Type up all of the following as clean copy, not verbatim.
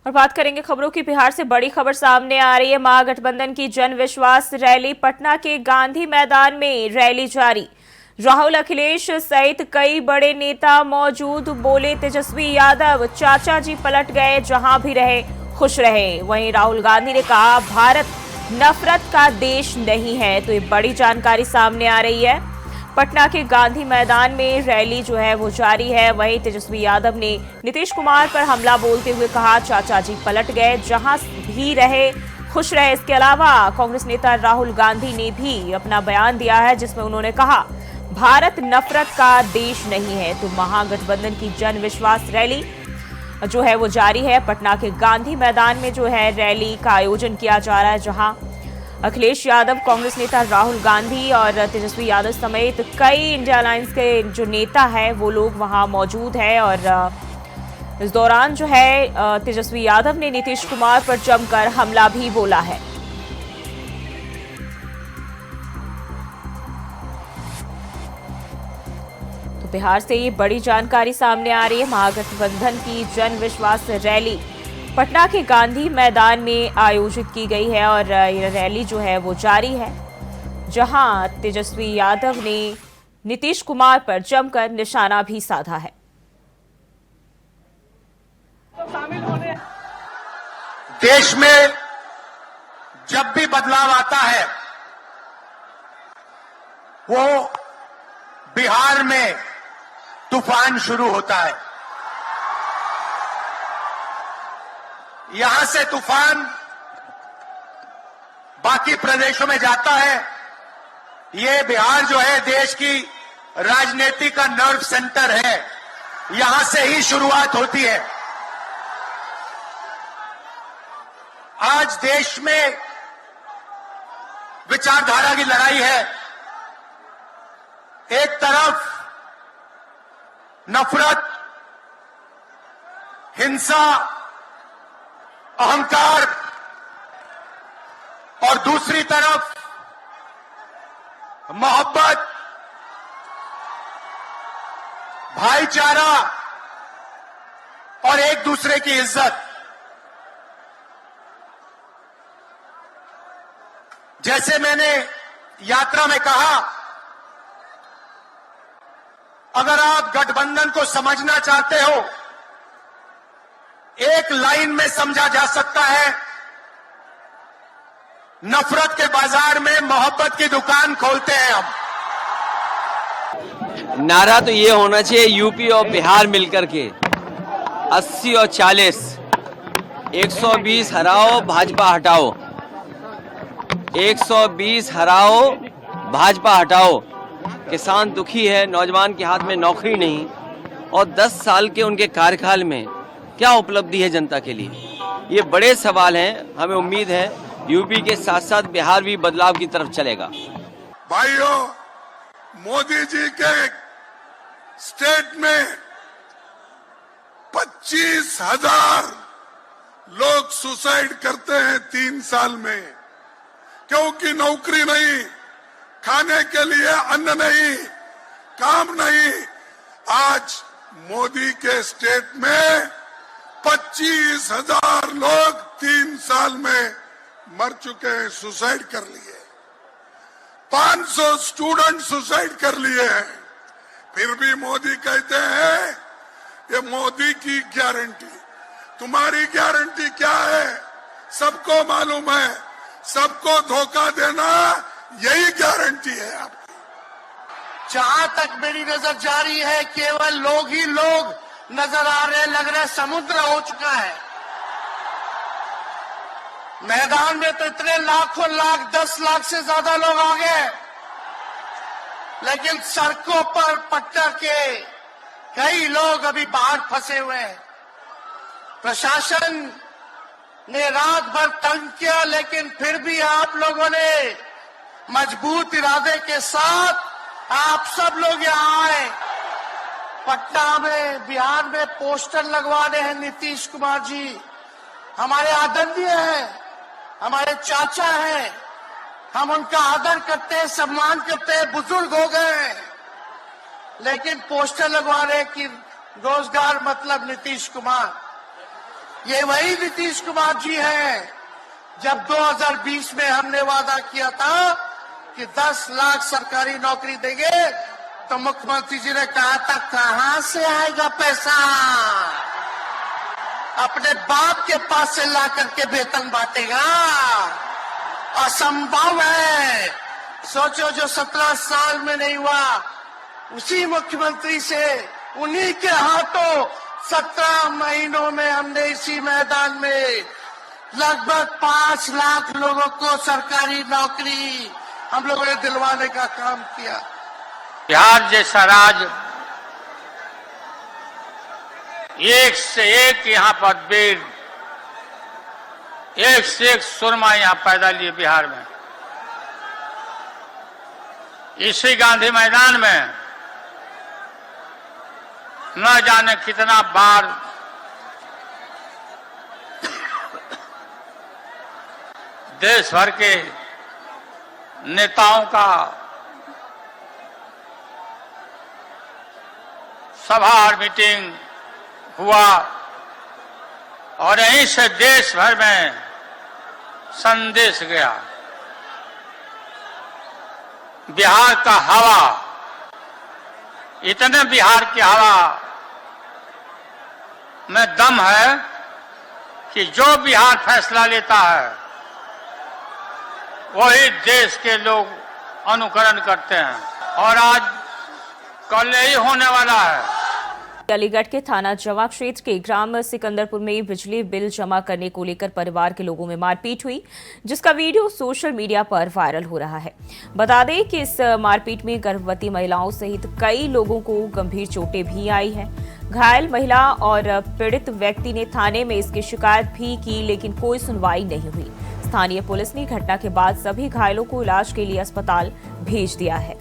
और बात करेंगे खबरों की। बिहार से बड़ी खबर सामने आ रही है। महागठबंधन की जन विश्वास रैली, पटना के गांधी मैदान में रैली जारी। राहुल, अखिलेश सहित कई बड़े नेता मौजूद। बोले तेजस्वी यादव, चाचा जी पलट गए, जहां भी रहे खुश रहे। वहीं राहुल गांधी ने कहा, भारत नफरत का देश नहीं है। तो ये बड़ी जानकारी सामने आ रही है। पटना के गांधी मैदान में रैली जो है वो जारी है। वहीं तेजस्वी यादव ने नीतीश कुमार पर हमला बोलते हुए कहा, चाचा जी पलट गए, जहां भी रहे खुश रहे। इसके अलावा कांग्रेस नेता राहुल गांधी ने भी अपना बयान दिया है, जिसमें उन्होंने कहा, भारत नफरत का देश नहीं है। तो महागठबंधन की जन विश्वास रैली जो है वो जारी है। पटना के गांधी मैदान में जो है रैली का आयोजन किया जा रहा है, जहां अखिलेश यादव, कांग्रेस नेता राहुल गांधी और तेजस्वी यादव समेत कई इंडिया अलायंस के जो नेता है वो लोग वहां मौजूद है। और इस दौरान जो है तेजस्वी यादव ने नीतीश कुमार पर जमकर हमला भी बोला है। तो बिहार से ये बड़ी जानकारी सामने आ रही है। महागठबंधन की जन विश्वास रैली पटना के गांधी मैदान में आयोजित की गई है और यह रैली जो है वो जारी है, जहां तेजस्वी यादव ने नीतीश कुमार पर जमकर निशाना भी साधा है। देश में जब भी बदलाव आता है वो बिहार में तूफान शुरू होता है। यहां से तूफान बाकी प्रदेशों में जाता है। ये बिहार जो है देश की राजनीति का नर्व सेंटर है। यहां से ही शुरुआत होती है। आज देश में विचारधारा की लड़ाई है। एक तरफ नफरत, हिंसा, अहंकार और दूसरी तरफ मोहब्बत, भाईचारा और एक दूसरे की इज्जत। जैसे मैंने यात्रा में कहा, अगर आप गठबंधन को समझना चाहते हो, एक लाइन में समझा जा सकता है, नफरत के बाजार में मोहब्बत की दुकान खोलते हैं हम। नारा तो ये होना चाहिए, यूपी और बिहार मिलकर के 80 और 40, 120 हराओ, भाजपा हटाओ। 120 हराओ, भाजपा हटाओ। किसान दुखी है, नौजवान के हाथ में नौकरी नहीं, और 10 साल के उनके कार्यकाल में क्या उपलब्धि है जनता के लिए, ये बड़े सवाल हैं। हमें उम्मीद है यूपी के साथ साथ बिहार भी बदलाव की तरफ चलेगा। भाइयों, मोदी जी के स्टेट में 25,000 लोग सुसाइड करते हैं 3 साल में, क्योंकि नौकरी नहीं, खाने के लिए अन्न नहीं, काम नहीं। आज मोदी के स्टेट में 25,000 लोग 3 साल में मर चुके हैं, सुसाइड कर लिए। 500 स्टूडेंट सुसाइड कर लिए हैं। फिर भी मोदी कहते हैं ये मोदी की गारंटी। तुम्हारी गारंटी क्या है? सबको मालूम है, सबको धोखा देना यही गारंटी है आपकी। जहां तक मेरी नजर जा रही है, केवल लोग ही लोग नजर आ रहे, लग रहा है समुद्र हो चुका है। मैदान में तो इतने लाखों लाख, 10 लाख से ज्यादा लोग आ गए, लेकिन सड़कों पर पटना के कई लोग अभी बाहर फंसे हुए हैं। प्रशासन ने रात भर तंग किया, लेकिन फिर भी आप लोगों ने मजबूत इरादे के साथ आप सब लोग यहाँ आए। पटना में, बिहार में पोस्टर लगवाने हैं। नीतीश कुमार जी हमारे आदरणीय हैं, हमारे चाचा हैं, हम उनका आदर करते हैं, सम्मान करते हैं, बुजुर्ग हो गए हैं, लेकिन पोस्टर लगवा रहे कि रोजगार मतलब नीतीश कुमार। ये वही नीतीश कुमार जी हैं जब 2020 में हमने वादा किया था कि 10 लाख सरकारी नौकरी देंगे, तो मुख्यमंत्री जी ने कहा था कहां से आएगा पैसा, अपने बाप के पास से ला करके वेतन बांटेगा, असंभव है। सोचो जो 17 साल में नहीं हुआ, उसी मुख्यमंत्री से उन्हीं के हाथों 17 महीनों में हमने इसी मैदान में लगभग 5 लाख लोगों को सरकारी नौकरी हम लोगों ने दिलवाने का काम किया। बिहार जैसा राज्य एक से एक यहाँ पर वीर, एक से एक सुरमा यहाँ पैदा लिए बिहार में। इसी गांधी मैदान में न जाने कितना बार देश भर के नेताओं का सभा और मीटिंग हुआ और यहीं से देश भर में संदेश गया। बिहार का हवा, इतने बिहार की हवा में दम है कि जो बिहार फैसला लेता है वही देश के लोग अनुकरण करते हैं और आज कल यही होने वाला है। अलीगढ़ के थाना जमा क्षेत्र के ग्राम सिकंदरपुर में बिजली बिल जमा करने को लेकर परिवार के लोगों में मारपीट हुई, जिसका वीडियो सोशल मीडिया पर वायरल हो रहा है। बता दें कि इस मारपीट में गर्भवती महिलाओं सहित कई लोगों को गंभीर चोटें भी आई हैं। घायल महिला और पीड़ित व्यक्ति ने थाने में इसकी शिकायत भी की, लेकिन कोई सुनवाई नहीं हुई। स्थानीय पुलिस ने घटना के बाद सभी घायलों को इलाज के लिए अस्पताल भेज दिया है।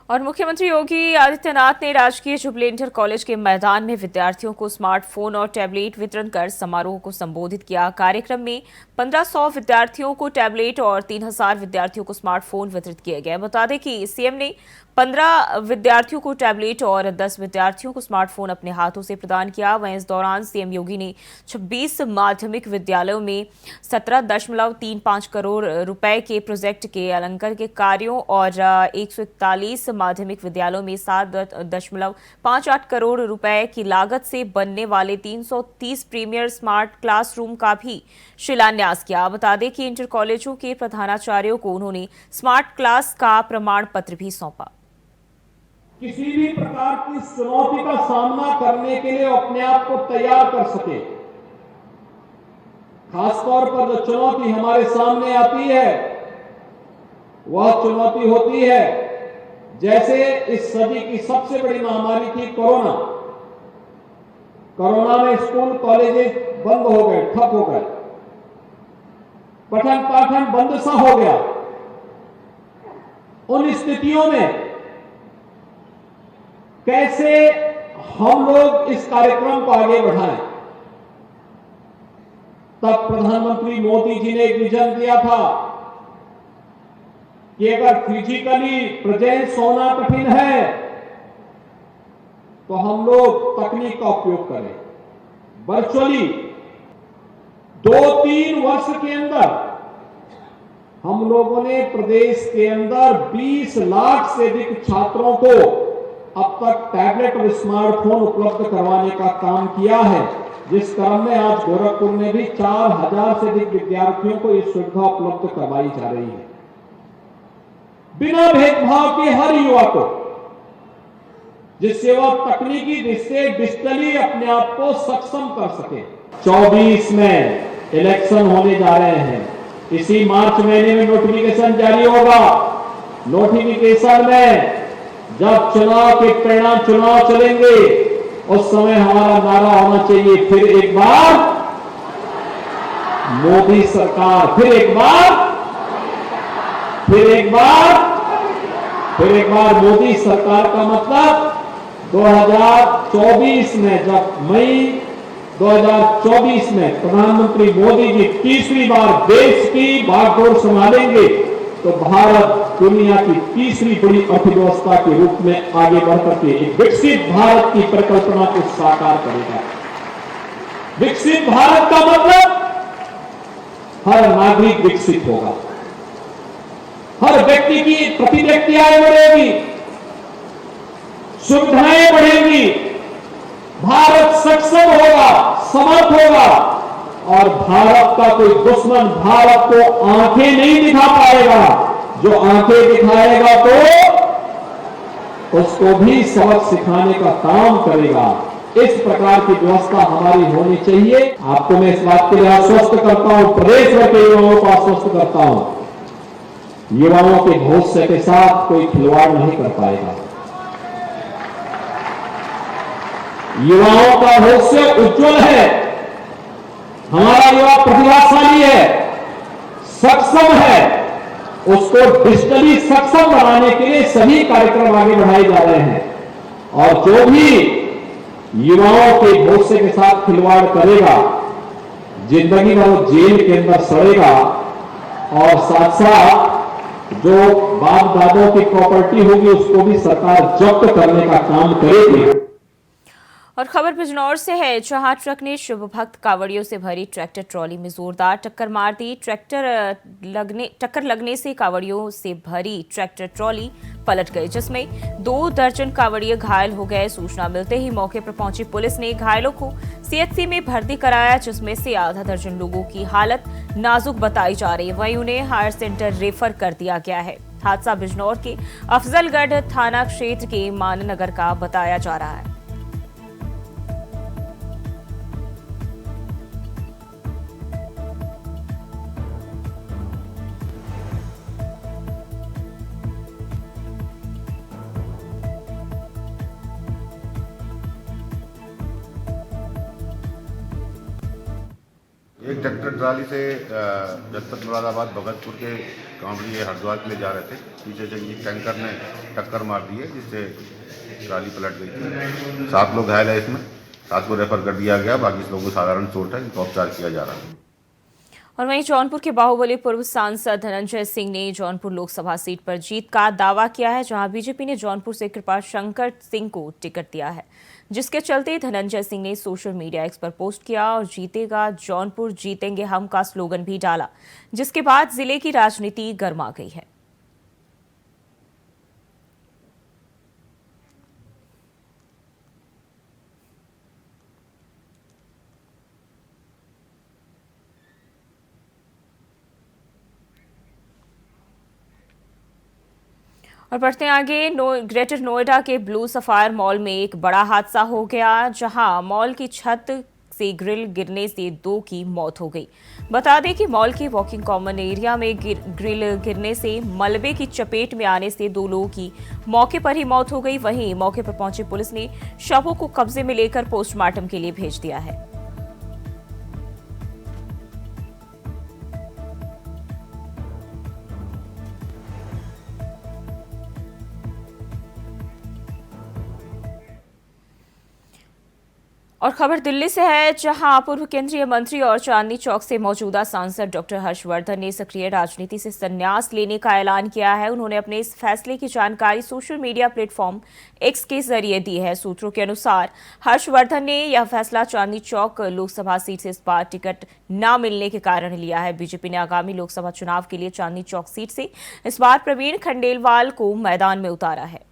और मुख्यमंत्री योगी आदित्यनाथ ने राजकीय जुबली इंटर कॉलेज के मैदान में विद्यार्थियों को स्मार्टफोन और टैबलेट वितरण कर समारोह को संबोधित किया। कार्यक्रम में 1500 विद्यार्थियों को टैबलेट और 3000 विद्यार्थियों को स्मार्टफोन वितरित किए गए। बता दें कि सीएम ने 15 विद्यार्थियों को टैबलेट और 10 विद्यार्थियों को स्मार्टफोन अपने हाथों से प्रदान किया। वहीं इस दौरान सीएम योगी ने 26 माध्यमिक विद्यालयों में 17.35 करोड़ रुपए के प्रोजेक्ट के अलंकर के कार्यों और 141 माध्यमिक विद्यालयों में 7.58 करोड़ रुपए की लागत से बनने वाले 330 प्रीमियर स्मार्ट क्लासरूम का भी शिलान्यास किया। बता दें कि इंटर कॉलेजों के प्रधानाचार्यों को उन्होंने स्मार्ट क्लास का प्रमाण पत्र भी सौंपा। किसी भी प्रकार की चुनौती का सामना करने के लिए अपने आप को तैयार कर सके। खासतौर पर जो चुनौती हमारे सामने आती है वह चुनौती होती है जैसे इस सदी की सबसे बड़ी महामारी थी कोरोना। कोरोना में स्कूल कॉलेजेस बंद हो गए, ठप हो गए, पठन पाठन बंद सा हो गया। उन स्थितियों में कैसे हम लोग इस कार्यक्रम को आगे बढ़ाएं, तब प्रधानमंत्री मोदी जी ने एक विजन दिया था कि अगर फिजिकली प्रेजेंस होना कठिन है तो हम लोग तकनीक का उपयोग करें। वर्चुअली 2-3 वर्ष के अंदर हम लोगों ने प्रदेश के अंदर 20 लाख से अधिक छात्रों को अब तक टैबलेट और स्मार्टफोन उपलब्ध करवाने का काम किया है, जिस क्रम में आज गोरखपुर में भी 4000 से अधिक विद्यार्थियों को ये सुविधा उपलब्ध करवाई जा रही है। बिना भेदभाव के हर युवा को, जिससे वह तकनीकी दृष्टि डिजिटली अपने आप को सक्षम कर सके। 24 में इलेक्शन होने जा रहे हैं। इसी मार्च महीने में नोटिफिकेशन जारी होगा। नोटिफिकेशन में जब चुनाव के परिणाम चुनाव चलेंगे उस समय हमारा नारा होना चाहिए, फिर एक बार मोदी सरकार, फिर एक बार मोदी सरकार का मतलब 2024 में, जब मई 2024 में प्रधानमंत्री मोदी जी तीसरी बार देश की बागडोर संभालेंगे तो भारत दुनिया की तीसरी बड़ी अर्थव्यवस्था के रूप में आगे बढ़कर के एक विकसित भारत की परिकल्पना को साकार करेगा। विकसित भारत का मतलब हर नागरिक विकसित होगा, हर व्यक्ति की प्रति व्यक्ति आय बढ़ेगी, सुविधाएं बढ़ेंगी, भारत सक्षम होगा, समर्थ होगा और भारत का कोई दुश्मन भारत को आंखें नहीं दिखा पाएगा। जो आंखें दिखाएगा तो उसको भी सबक सिखाने का काम करेगा। इस प्रकार की व्यवस्था हमारी होनी चाहिए। आपको मैं इस बात के लिए आश्वस्त करता हूं, प्रदेश भर के युवाओं को आश्वस्त करता हूं, युवाओं के भविष्य के साथ कोई खिलवाड़ नहीं कर पाएगा। युवाओं का भविष्य उज्जवल है, हमारा युवा प्रतिभाशाली है, सक्षम है। उसको डिजिटली सक्षम बनाने के लिए सभी कार्यक्रम आगे बढ़ाए जा रहे हैं और जो भी युवाओं के भविष्य के साथ खिलवाड़ करेगा जिंदगी भर वो जेल के अंदर सड़ेगा और साथ साथ जो बाप दादों की प्रॉपर्टी होगी उसको भी सरकार जब्त करने का काम करेगी। और खबर बिजनौर से है, जहां ट्रक ने शिव भक्त कावड़ियों से भरी ट्रैक्टर ट्रॉली में जोरदार टक्कर मार दी। टक्कर लगने से कावड़ियों से भरी ट्रैक्टर ट्रॉली पलट गई, जिसमें 2 दर्जन कावड़िए घायल हो गए। सूचना मिलते ही मौके पर पहुंची पुलिस ने घायलों को सीएचसी में भर्ती कराया, जिसमें से आधा दर्जन लोगों की हालत नाजुक बताई जा रही है। वहीं उन्हें हायर सेंटर रेफर कर दिया गया है। हादसा बिजनौर के अफजलगढ़ थाना क्षेत्र के माननगर का बताया जा रहा है। एक ट्रैक्टर ट्राली से जनपद मुरादाबाद भगतपुर के कांवड़िए हरिद्वार के लिए जा रहे थे। पीछे से ये टैंकर ने टक्कर मार दी है, जिससे ट्राली पलट गई थी। 7 लोग घायल है, इसमें 7 को रेफर कर दिया गया, बाकी लोगों को साधारण चोट है, इनका उपचार किया जा रहा है। और वहीं जौनपुर के बाहुबली पूर्व सांसद धनंजय सिंह ने जौनपुर लोकसभा सीट पर जीत का दावा किया है, जहां बीजेपी ने जौनपुर से कृपाशंकर सिंह को टिकट दिया है, जिसके चलते धनंजय सिंह ने सोशल मीडिया एक्स पर पोस्ट किया और जीतेगा जौनपुर जीतेंगे हम का स्लोगन भी डाला, जिसके बाद जिले की राजनीति गर्मा गई है। और बढ़ते आगे, ग्रेटर नोएडा के ब्लू सफायर मॉल में एक बड़ा हादसा हो गया, जहां मॉल की छत से ग्रिल गिरने से 2 की मौत हो गई। बता दें कि मॉल के वॉकिंग कॉमन एरिया में ग्रिल गिरने से मलबे की चपेट में आने से 2 लोगों की मौके पर ही मौत हो गई। वहीं मौके पर पहुंची पुलिस ने शवों को कब्जे में लेकर पोस्टमार्टम के लिए भेज दिया है। और खबर दिल्ली से है, जहां पूर्व केंद्रीय मंत्री और चांदनी चौक से मौजूदा सांसद डॉक्टर हर्षवर्धन ने सक्रिय राजनीति से संन्यास लेने का ऐलान किया है। उन्होंने अपने इस फैसले की जानकारी सोशल मीडिया प्लेटफॉर्म एक्स के जरिए दी है। सूत्रों के अनुसार हर्षवर्धन ने यह फैसला चांदनी चौक लोकसभा सीट से इस बार टिकट न मिलने के कारण लिया है। बीजेपी ने आगामी लोकसभा चुनाव के लिए चांदनी चौक सीट से इस बार प्रवीण खंडेलवाल को मैदान में उतारा है।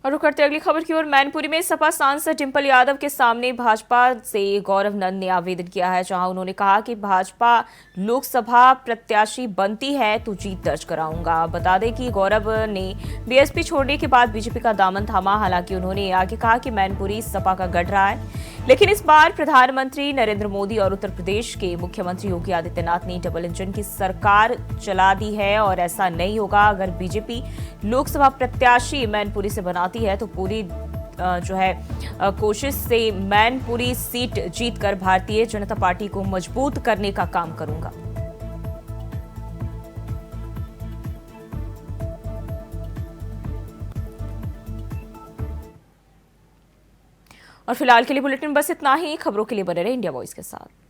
और और रुक करते अगली खबर की ओर। मैनपुरी में सपा सांसद डिंपल यादव के सामने भाजपा से गौरव नंद ने आवेदन किया है, जहां उन्होंने कहा कि भाजपा लोकसभा प्रत्याशी बनती है तो जीत दर्ज कराऊंगा। बता दें कि गौरव ने बीएसपी छोड़ने के बाद बीजेपी का दामन थामा। हालांकि उन्होंने आगे कहा कि मैनपुरी सपा का गढ़ रहा है, लेकिन इस बार प्रधानमंत्री नरेंद्र मोदी और उत्तर प्रदेश के मुख्यमंत्री योगी आदित्यनाथ ने डबल इंजन की सरकार चला दी है और ऐसा नहीं होगा। अगर बीजेपी लोकसभा प्रत्याशी मैनपुरी से बनाती है तो पूरी कोशिश से मैनपुरी सीट जीतकर भारतीय जनता पार्टी को मजबूत करने का काम करूंगा। और फिलहाल के लिए बुलेटिन बस इतना ही। खबरों के लिए बने रहे इंडिया वॉइस के साथ।